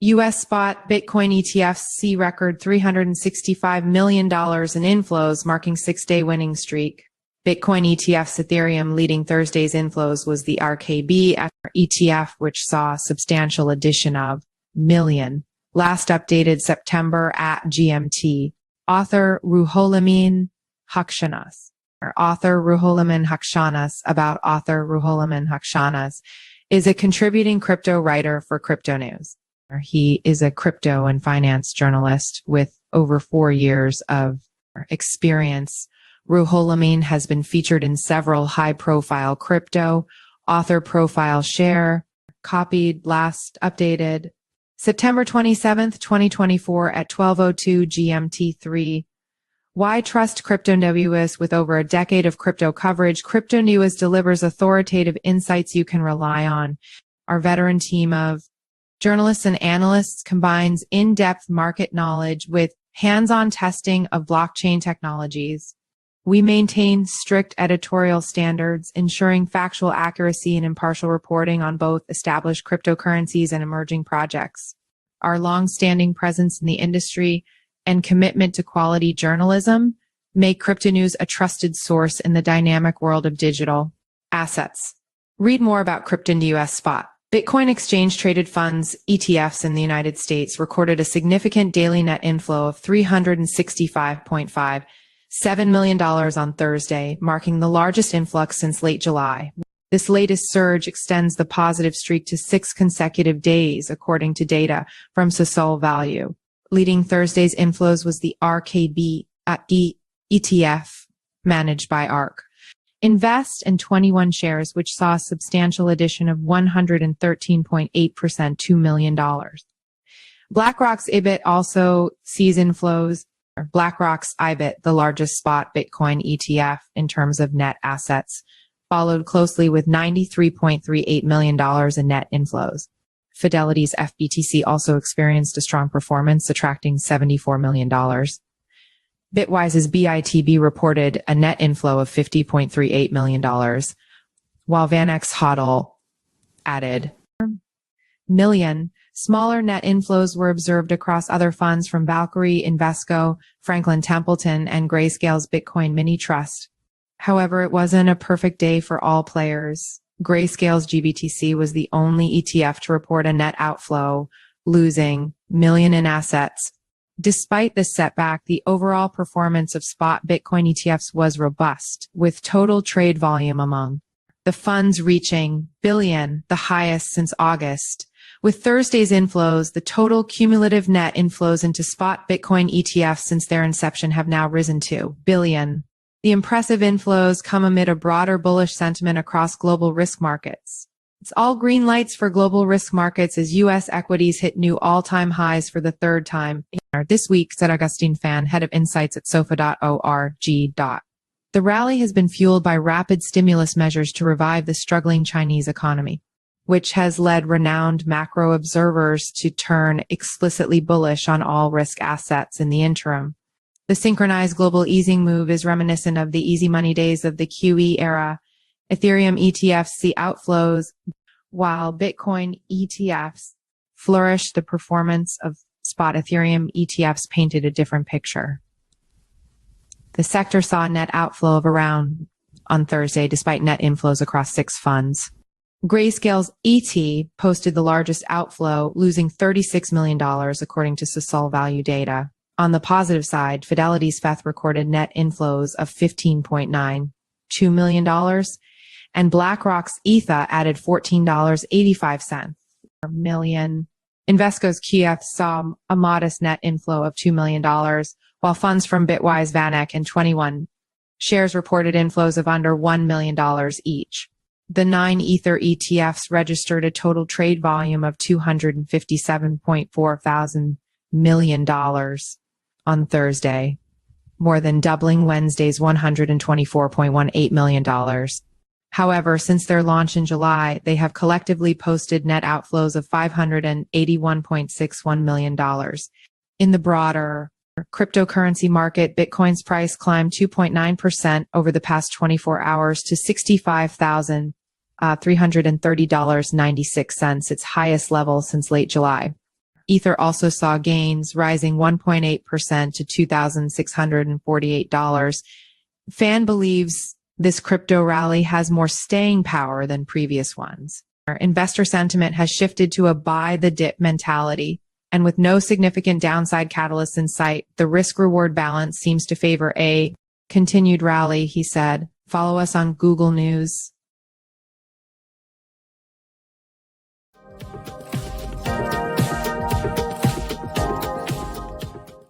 U.S. spot Bitcoin ETFs see record $365 million in inflows, marking six-day winning streak. Bitcoin ETFs Ethereum leading Thursday's inflows was the ARKB ETF, which saw a substantial addition of million. Last updated September at GMT. Author Ruholamin Haqshanas. Author Ruholamin Haqshanas about author Ruholamin Haqshanas is a contributing crypto writer for Cryptonews. He is a crypto and finance journalist with over 4 years of experience. Ruholamin has been featured in several high-profile crypto author profile share, copied last updated September 27th, 2024 at 12:02 GMT3. Why trust Cryptonews? With over a decade of crypto coverage, Cryptonews delivers authoritative insights you can rely on. Our veteran team of journalists and analysts combines in-depth market knowledge with hands-on testing of blockchain technologies. We maintain strict editorial standards, ensuring factual accuracy and impartial reporting on both established cryptocurrencies and emerging projects. Our long-standing presence in the industry and commitment to quality journalism make Cryptonews a trusted source in the dynamic world of digital assets. Read more about Cryptonews Spot. Bitcoin exchange-traded funds, ETFs in the United States, recorded a significant daily net inflow of $365.57 million on Thursday, marking the largest influx since late July. This latest surge extends the positive streak to 6 consecutive days, according to data from Social Value. Leading Thursday's inflows was the ARKB ETF, managed by ARK. Invest in 21 shares, which saw a substantial addition of 113.8%, $2 million. BlackRock's IBIT also sees inflows. BlackRock's IBIT, the largest spot Bitcoin ETF in terms of net assets, followed closely with $93.38 million in net inflows. Fidelity's FBTC also experienced a strong performance, attracting $74 million. Bitwise's BITB reported a net inflow of $50.38 million, while VanEck's HODL added million. Smaller net inflows were observed across other funds from Valkyrie, Invesco, Franklin Templeton, and Grayscale's Bitcoin Mini Trust. However, it wasn't a perfect day for all players. Grayscale's GBTC was the only ETF to report a net outflow, losing million in assets. Despite this setback, the overall performance of spot Bitcoin ETFs was robust, with total trade volume among the funds reaching billion, the highest since August. With Thursday's inflows, the total cumulative net inflows into spot Bitcoin ETFs since their inception have now risen to billion. The impressive inflows come amid a broader bullish sentiment across global risk markets. It's all green lights for global risk markets as U.S. equities hit new all-time highs for the third time this week, said Augustine Fan, head of insights at sofa.org. The rally has been fueled by rapid stimulus measures to revive the struggling Chinese economy, which has led renowned macro observers to turn explicitly bullish on all risk assets in the interim. The synchronized global easing move is reminiscent of the easy money days of the QE era. Ethereum ETFs see outflows, while Bitcoin ETFs flourish. The performance of spot Ethereum ETFs painted a different picture. The sector saw a net outflow of around on Thursday, despite net inflows across 6 funds. Grayscale's ET posted the largest outflow, losing $36 million, according to Social Value data. On the positive side, Fidelity's FETH recorded net inflows of $15.92 million, and BlackRock's ETHA added $14.85 per million. Invesco's QF saw a modest net inflow of $2 million, while funds from Bitwise, VanEck, and 21 shares reported inflows of under $1 million each. The 9 Ether ETFs registered a total trade volume of $257.4 thousand million on Thursday, more than doubling Wednesday's $124.18 million. However, since their launch in July, they have collectively posted net outflows of $581.61 million. In the broader cryptocurrency market, Bitcoin's price climbed 2.9% over the past 24 hours to $65,330.96, its highest level since late July. Ether also saw gains, rising 1.8% to $2,648. Fan believes this crypto rally has more staying power than previous ones. Investor sentiment has shifted to a buy the dip mentality, and with no significant downside catalysts in sight, the risk-reward balance seems to favor a continued rally, he said. Follow us on Google News.